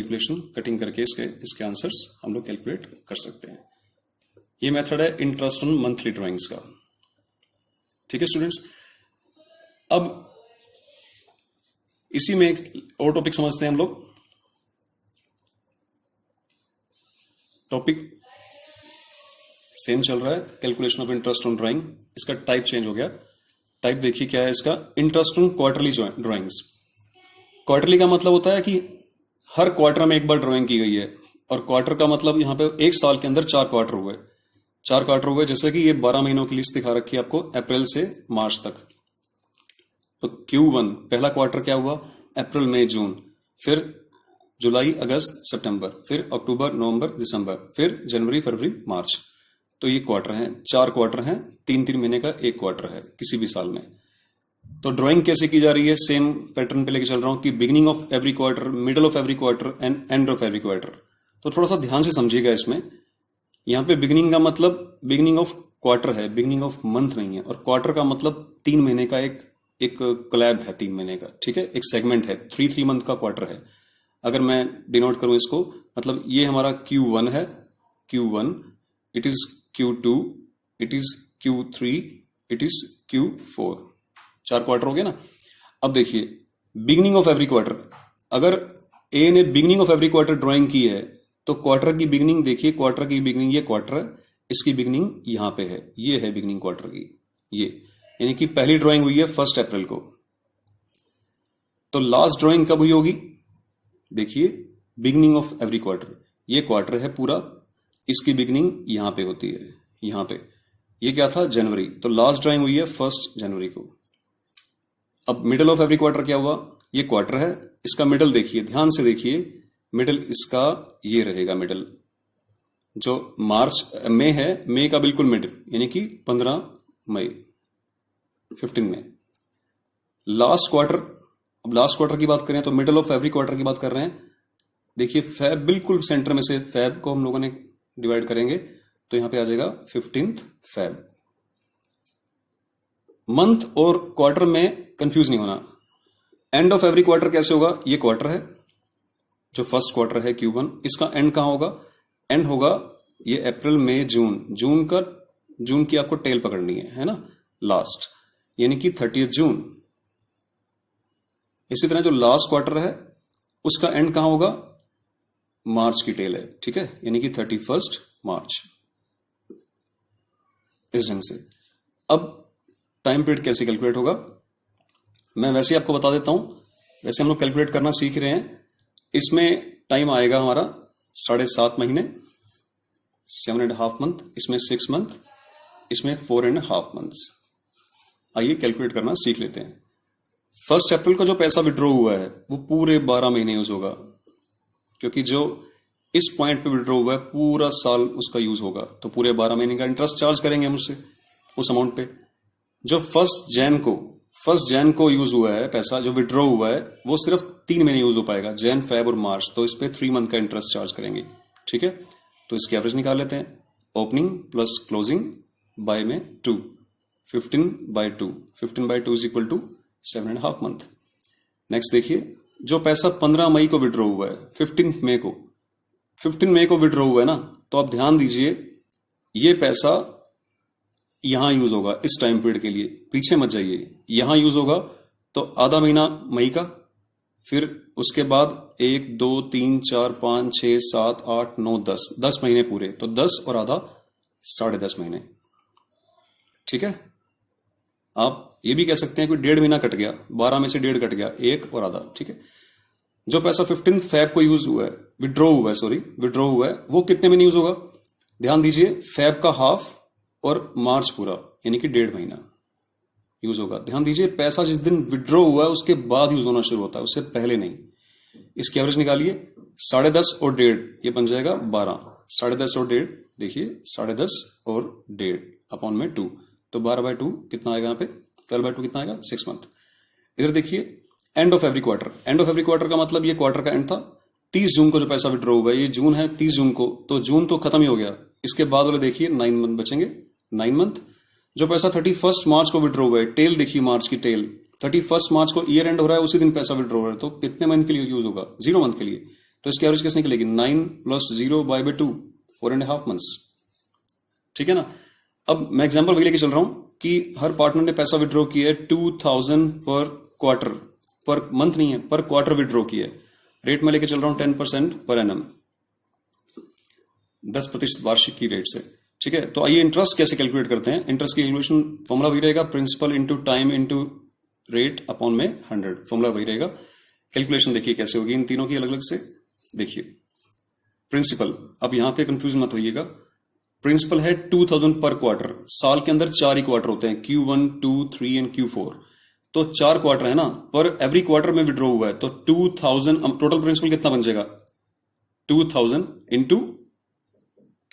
Calculation cutting करके इसके answers हम लोग कैलकुलेट कर सकते हैं। ये मेथड है इंटरेस्ट ऑन मंथली ड्राइंग्स का। ठीक है स्टूडेंट्स, अब इसी में एक और टॉपिक समझते हैं हम लोग। टॉपिक सेम चल रहा है, calculation of interest on drawing. इसका टाइप चेंज हो गया। टाइप देखिए क्या है इसका, interest on quarterly drawings. Quarterly का मतलब होता है कि हर क्वार्टर में एक बार ड्राइंग की गई है, और क्वार्टर का मतलब यहां पे एक साल के अंदर 4 क्वार्टर हुए। 4 क्वार्टर हुए, जैसे कि ये 12 महीनों की लिस्ट दिखा रखी है आपको, अप्रैल से मार्च तक। तो Q1 पहला क्वार्टर क्या हुआ, अप्रैल मई जून, फिर जुलाई अगस्त सितंबर, फिर अक्टूबर नवंबर दिसंबर, फिर जनवरी फरवरी मार्च। तो ये क्वार्टर हैं, 4 क्वार्टर हैं, 3-3 महीने का एक क्वार्टर है किसी भी साल में। तो ड्राइंग कैसे की जा रही है, सेम पैटर्न पे लेके चल रहा हूं कि beginning of every quarter, middle of every quarter and end of every quarter. तो थोड़ा सा ध्यान से समझिएगा इसमें। यहां पे बिगिनिंग का मतलब बिगिनिंग ऑफ क्वार्टर है, बिगिनिंग ऑफ मंथ नहीं है। और क्वार्टर का मतलब 3 महीने का एक क्लैब है, 3 महीने का। ठीक है, एक सेगमेंट है, 3 मंथ का क्वार्टर है। अगर मैं डिनोट करूं इसको, मतलब ये हमारा Q1 है, Q1, it is Q2, it is Q3, it is Q4। 4 quarter हो गए ना। अब देखिए बिगिनिंग ऑफ एवरी क्वार्टर, अगर ए ने beginning of every quarter drawing की है तो क्वार्टर की बिगिनिंग देखिए, क्वार्टर की बिगिनिंग, ये क्वार्टर है, इसकी बिगिनिंग यहां पे है, ये है बिगिनिंग क्वार्टर की, ये यानी कि पहली ड्राइंग हुई है 1 अप्रैल को। तो लास्ट ड्राइंग कब हुई होगी, देखिए बिगिनिंग ऑफ एवरी क्वार्टर, ये क्वार्टर है पूरा, इसकी बिगिनिंग यहां पे होती है, यहां पे। ये क्या था, जनवरी, तो लास्ट ड्राइंग हुई है 1 जनवरी को। अब मिडल ऑफ एवरी क्वार्टर क्या हुआ, ये क्वार्टर है, इसका मिडल देखिए, ध्यान से देखिए, मिडल इसका ये रहेगा मिडल, जो मार्च मई है, मई का बिल्कुल मिडल, यानी कि 15 मई, 15 मई। लास्ट क्वार्टर, अब लास्ट क्वार्टर की बात करें तो मिडल ऑफ एवरी क्वार्टर की बात कर रहे हैं। देखिए फैब बिल्कुल सेंटर में से, फैब को हम लोगों ने डिवाइड करेंगे तो यहां पे आ जाएगा 15th फैब। मंथ और क्वार्टर में कंफ्यूज नहीं होना। एंड ऑफ एवरी क्वार्टर कैसे होगा, ये क्वार्टर है जो फर्स्ट क्वार्टर है Q1, इसका एंड कहां होगा, एंड होगा ये अप्रैल मई जून, जून की आपको टेल पकड़नी है ना, लास्ट, यानी कि 30 जून। इसी तरह जो लास्ट क्वार्टर है उसका एंड कहां होगा, मार्च की टेल है, ठीक है, यानी कि 31 मार्च। इस ढंग से। अब टाइम पीरियड कैसे कैलकुलेट होगा, मैं वैसे ही आपको बता देता हूं। वैसे हम लोग कैलकुलेट करना सीख रहे हैं। इसमें टाइम आएगा हमारा 7.5 महीने, 7.5 मंथ, इसमें 6 मंथ, इसमें 4.5 मंथ्स। आइए कैलकुलेट करना सीख लेते हैं। 1 अप्रैल का जो पैसा विड्रॉ हुआ है वो पूरे 12 महीने यूज होगा, क्योंकि जो इस पॉइंट पे विड्रॉ हुआ है पूरा साल उसका यूज होगा, तो पूरे 12 महीने का इंटरेस्ट चार्ज करेंगे हम उससे, उस अमाउंट पे। जो 1 जैन को यूज हुआ है पैसा, जो विड्रॉ हुआ है, वो सिर्फ 3 महीने यूज हो पाएगा, जैन, फेब और मार्च, तो इस पे 3 मंथ का इंटरेस्ट चार्ज करेंगे। ठीक है, तो इसकी एवरेज निकाल लेते हैं। ओपनिंग प्लस क्लोजिंग बाय में 2, 15/2, 15/2 is equal to 7.5 month. Next देखिए, जो पैसा 15 मई को विड्रॉ हुआ है, 15 मई को विड्रॉ हुआ है ना, तो आप ध्यान दीजिए, ये पैसा यहां यूज होगा इस टाइम पीरियड के लिए, पीछे मत जाइए, यहां यूज होगा। तो आधा महीना मई का, फिर उसके बाद 1 2 3 4 5 6 7 8 9 10 महीने पूरे, तो 10 और आधा 10.5 महीने। ठीक है, आप ये भी कह सकते हैं कि 1.5 महीना कट गया, 12 में से 1.5 कट गया, 1 और आधा। ठीक है, जो पैसा 15 फैब को यूज हुआ है, विड्रॉ हुआ है, वो कितने महीने यूज होगा, ध्यान दीजिए, फैब का हाफ और मार्च पूरा, यानी कि 1.5 महीना यूज होगा। ध्यान दीजिए, पैसा जिस दिन विड्रॉ हुआ है उसके बाद यूज होना शुरू होता है, उससे पहले नहीं। इसकी एवरेज निकालिए, 10.5 और 1.5, ये बन जाएगा 12। 10.5 और 1.5, देखिए 10.5 और 1.5 अपॉन में 2, तो 12/2 कितना आएगा, यहाँ पे 12/2 कितना आएगा, 6 मंथ। इधर देखिए, एंड ऑफ एवरी क्वार्टर का मतलब ये क्वार्टर का एंड था। 30 जून को जो पैसा विड्रॉ हुआ है, ये जून है, 30 जून को, तो जून तो खत्म ही हो गया। इसके बाद वाले देखिए 9 मंथ बचेंगे, 9 मंथ। जो पैसा 31 मार्च को विड्रॉ हुआ है, टेल देखिए, मार्च की टेल, 31 मार्च को ईयर एंड हो रहा है, उसी दिन पैसा विड्रॉ हो रहा है, तो कितने मंथ के लिए यूज होगा, 0 मंथ के लिए। तो इसकी एवरेज कैसे निकलेगी? 9 + 0/2, 4.5 मंथ्स। ठीक है ना। अब मैं एग्जांपल वही लेके चल रहा हूं कि हर पार्टनर ने पैसा विड्रॉ किया है 2000 पर क्वार्टर, पर मंथ नहीं है, पर क्वार्टर विड्रॉ किया है। रेट में लेके चल रहा हूं 10% पर एनम, 10% वार्षिक की रेट से। ठीक है, तो आइए इंटरेस्ट कैसे कैलकुलेट करते हैं। इंटरेस्ट की कैलकुलेशन फॉर्मूला वही रहेगा, principal into time into rate upon में 100, फॉर्मूला वही रहेगा। कैलकुलेशन देखिए कैसे होगी इन तीनों की अलग अलग से। देखिए प्रिंसिपल, अब यहां पे कंफ्यूज मत होइएगा। प्रिंसिपल है 2000 पर क्वार्टर, साल के अंदर 4 ही क्वार्टर होते हैं, Q1, 2, 3 एंड Q4। तो 4 क्वार्टर है ना, पर एवरी क्वार्टर में विड्रॉ हुआ है, तो 2000 टोटल प्रिंसिपल कितना बन जाएगा? 2000 इंटू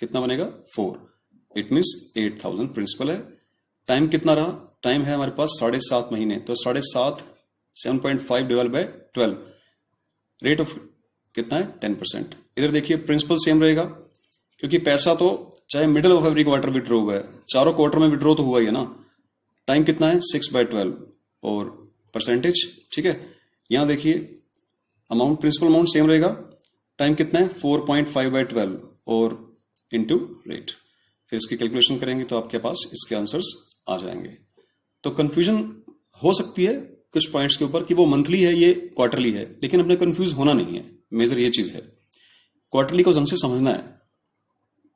कितना बनेगा? 4, इट मीन्स 8000 प्रिंसिपल है। टाइम कितना रहा? टाइम है हमारे पास 7.5 महीने, तो 7.5 7.5 डिवाइड बाय 12, रेट ऑफ कितना है? 10%। इधर देखिए प्रिंसिपल सेम रहेगा, क्योंकि पैसा तो चाहे middle of every quarter withdraw हुआ है, चारों क्वार्टर में विड्रॉ तो हुआ ही है ना। टाइम कितना है? 6/12 और परसेंटेज। ठीक है, यहां देखिए अमाउंट, प्रिंसिपल अमाउंट सेम रहेगा, टाइम कितना है? 4.5/12 और इंटू रेट। फिर इसकी कैलकुलेशन करेंगे तो आपके पास इसके आंसर्स आ जाएंगे। तो कंफ्यूजन हो सकती है कुछ पॉइंट्स के ऊपर कि वो मंथली है ये क्वार्टरली है, लेकिन अपने कंफ्यूज होना नहीं है। मेजर ये चीज है, क्वार्टरली को हमसे समझना है।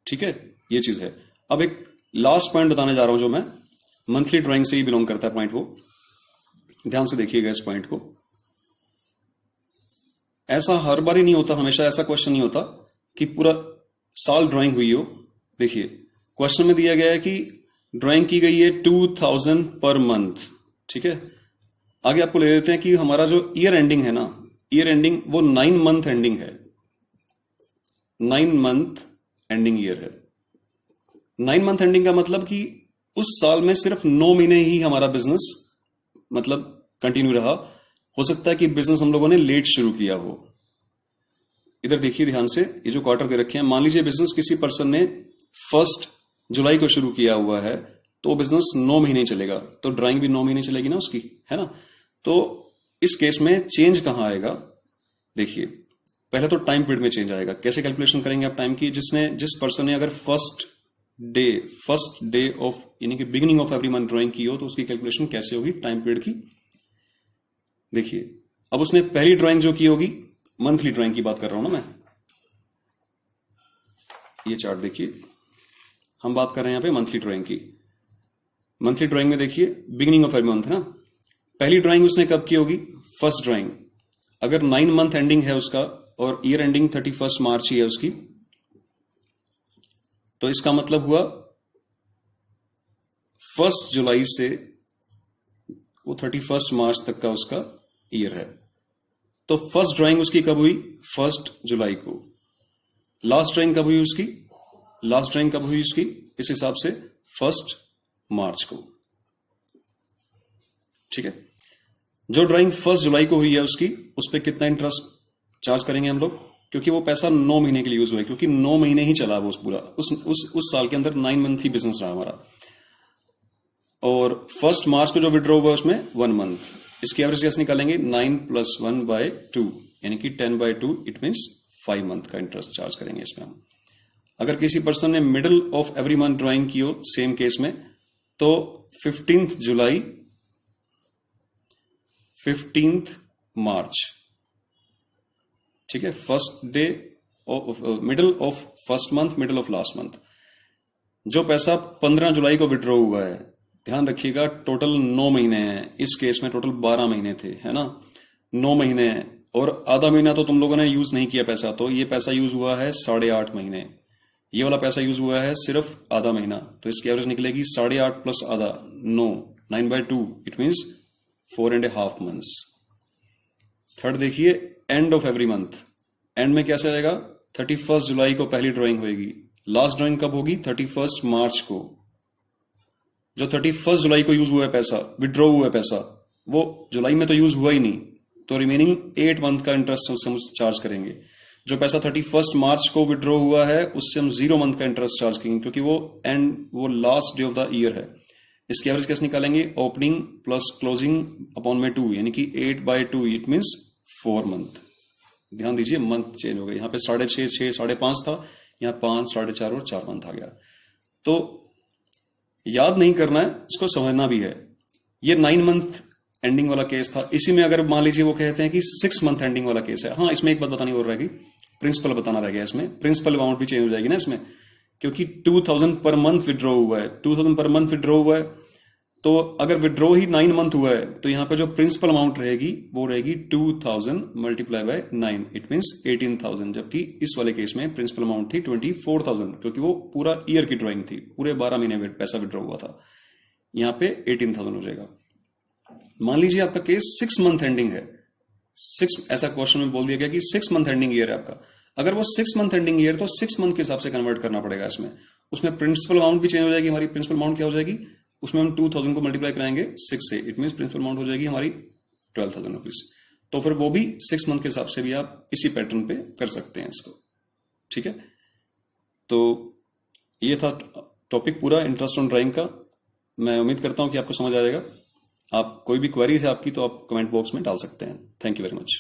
ठीक है, ये चीज है। अब एक लास्ट पॉइंट बताने जा रहा हूं जो मैं मंथली ड्राइंग से ही बिलोंग करता है पॉइंट, वो ध्यान से देखिएगा इस पॉइंट को। ऐसा हर बार ही नहीं होता, हमेशा ऐसा क्वेश्चन नहीं होता कि पूरा साल ड्राइंग हुई हो। देखिए क्वेश्चन में दिया गया है कि ड्राइंग की गई है 2000 पर मंथ। ठीक है, आगे आपको ले देते हैं कि हमारा जो ईयर एंडिंग है ना, ईयर एंडिंग वो 9 मंथ एंडिंग है, 9 मंथ एंडिंग ईयर है। 9 मंथ एंडिंग का मतलब कि उस साल में सिर्फ 9 महीने ही हमारा बिजनेस मतलब कंटिन्यू रहा। हो सकता है कि बिजनेस हम लोगों ने लेट शुरू किया हो। इधर देखिए ध्यान से, ये जो क्वार्टर दे रखे हैं, मान लीजिए बिजनेस किसी पर्सन ने 1 जुलाई को शुरू किया हुआ है, तो बिजनेस 9 महीने चलेगा, तो ड्राइंग भी 9 महीने चलेगी ना उसकी, है ना। तो इस केस में चेंज कहां आएगा? देखिए पहले तो टाइम पीरियड में चेंज आएगा। कैसे कैलकुलेशन करेंगे आप टाइम की? जिस पर्सन ने अगर फर्स्ट डे ऑफ यानी कि beginning of every month drawing की हो, तो उसकी कैलकुलेशन कैसे होगी टाइम पीरियड की? देखिए अब उसने पहली ड्राइंग जो की होगी, मंथली ड्राइंग की बात कर रहा हूं ना मैं, ये चार्ट देखिए, हम बात कर रहे हैं यहां पे मंथली ड्राइंग की। मंथली ड्राइंग में देखिए बिगिनिंग ऑफ एवरी मंथ ना, पहली ड्राइंग उसने कब की होगी? First drawing. अगर 9 मंथ एंडिंग है उसका और ईयर एंडिंग 31 मार्च ही है उसकी, तो इसका मतलब हुआ 1 जुलाई से वो 31 मार्च तक का उसका ईयर है। तो फर्स्ट ड्राइंग उसकी कब हुई? 1 जुलाई को। लास्ट ड्राइंग कब हुई उसकी? लास्ट ड्राइंग कब हुई उसकी इस हिसाब से? 1 मार्च को। ठीक है, जो ड्राइंग 1 जुलाई को हुई है उसकी, उस पर कितना इंटरेस्ट चार्ज करेंगे हम लोग? क्योंकि वो पैसा 9 महीने के लिए यूज हुआ है, क्योंकि 9 महीने ही चला वो पूरा उस साल के अंदर 9 मंथ ही बिजनेस रहा हमारा। और 1 मार्च को जो विड्रॉ हुआ उसमें 1 मंथ। इसकी एवरेज कैसे निकालेंगे? 9 + 1/2 यानी कि 10/2, इट मीन्स 5 मंथ का इंटरेस्ट चार्ज करेंगे इसमें हम। अगर किसी पर्सन ने middle of every month drawing की हो सेम केस में, तो 15th जुलाई 15th मार्च, ठीक है, first day middle of first month, middle of last month. जो पैसा 15 जुलाई को विड्रॉ हुआ है, ध्यान रखिएगा टोटल 9 महीने हैं, इस केस में टोटल 12 महीने थे, है ना। 9 महीने हैं और आधा महीना तो तुम लोगों ने यूज नहीं किया पैसा, तो ये पैसा यूज हुआ है 8.5 महीने। ये वाला पैसा यूज हुआ है सिर्फ आधा महीना, तो इसकी एवरेज निकलेगी 8.5 + आधा 9, 9/2, इट मीन्स 4.5 मंथ्स। थर्ड देखिए end of every month. And में कैसे आएगा? 31 जुलाई को पहली ड्राइंग होगी, लास्ट ड्राइंग कब होगी? 31 मार्च को। जो 31 जुलाई को यूज हुआ है पैसा, विड्रॉ हुआ है पैसा, वो जुलाई में तो यूज हुआ ही नहीं, तो रिमेनिंग 8 मंथ का इंटरेस्ट उससे हम चार्ज करेंगे। जो पैसा 31 मार्च को विड्रॉ हुआ है, उससे हम 0 मंथ का इंटरेस्ट चार्ज करेंगे, क्योंकि वो last day of the year है। इसकी एवरेज कैसे निकालेंगे? ओपनिंग प्लस क्लोजिंग अपॉन में 2, यानी कि 8/2, इट मीन्स 4 मंथ। ध्यान दीजिए मंथ चेंज हो गए, यहाँ पे 6.5, 6, 5.5 था, यहाँ 5, 4.5 और 4 मंथ आ गया। तो याद नहीं करना है, इसको समझना भी है। ये 9 मंथ एंडिंग वाला केस था। इसी में अगर मान लीजिए वो कहते हैं कि 6 मंथ एंडिंग वाला केस है, हाँ इसमें एक बात बतानी और रहेगी, प्रिंसिपल बताना रह गया इसमें, प्रिंसिपल अमाउंट भी चेंज हो जाएगी ना इसमें, क्योंकि 2000 पर मंथ विड्रॉ हुआ है, 2000 पर मंथ विड्रॉ हुआ है, तो अगर विड्रॉ ही 9 मंथ हुआ है तो यहाँ पे जो प्रिंसिपल अमाउंट रहेगी वो रहेगी 2000 मल्टीप्लाई बाय 9, इट मीन्स 18,000, जबकि इस वाले केस में प्रिंसिपल अमाउंट थी 24,000, क्योंकि वो पूरा ईयर की ड्राइंग थी, पूरे 12 महीने में पैसा विड्रॉ हुआ था। यहाँ पे 18,000 हो जाएगा। मान लीजिए आपका केस 6 मंथ एंडिंग है, 6, ऐसा क्वेश्चन में बोल दिया गया कि 6 मंथ एंडिंग ईयर है आपका। अगर वो 6 मंथ एंडिंग ईयर तो 6 मंथ के हिसाब से कन्वर्ट करना पड़ेगा इसमें। उसमें प्रिंसिपल अमाउंट भी चेंज हो जाएगी, हमारी प्रिंसिपल अमाउंट क्या हो जाएगी, उसमें हम 2000 को मल्टीप्लाई कराएंगे 6 से, इट मीन प्रिंसिपल अमाउंट हो जाएगी हमारी 12,000 रुपीज। तो फिर वो भी 6 मंथ के हिसाब से भी आप इसी पैटर्न पे कर सकते हैं इसको, ठीक है। तो ये था टॉपिक पूरा इंटरेस्ट ऑन ड्राइंग का। मैं उम्मीद करता हूं कि आपको समझ आ जाएगा। आप कोई भी क्वेरीज है आपकी तो आप कमेंट बॉक्स में डाल सकते हैं। Thank you very much.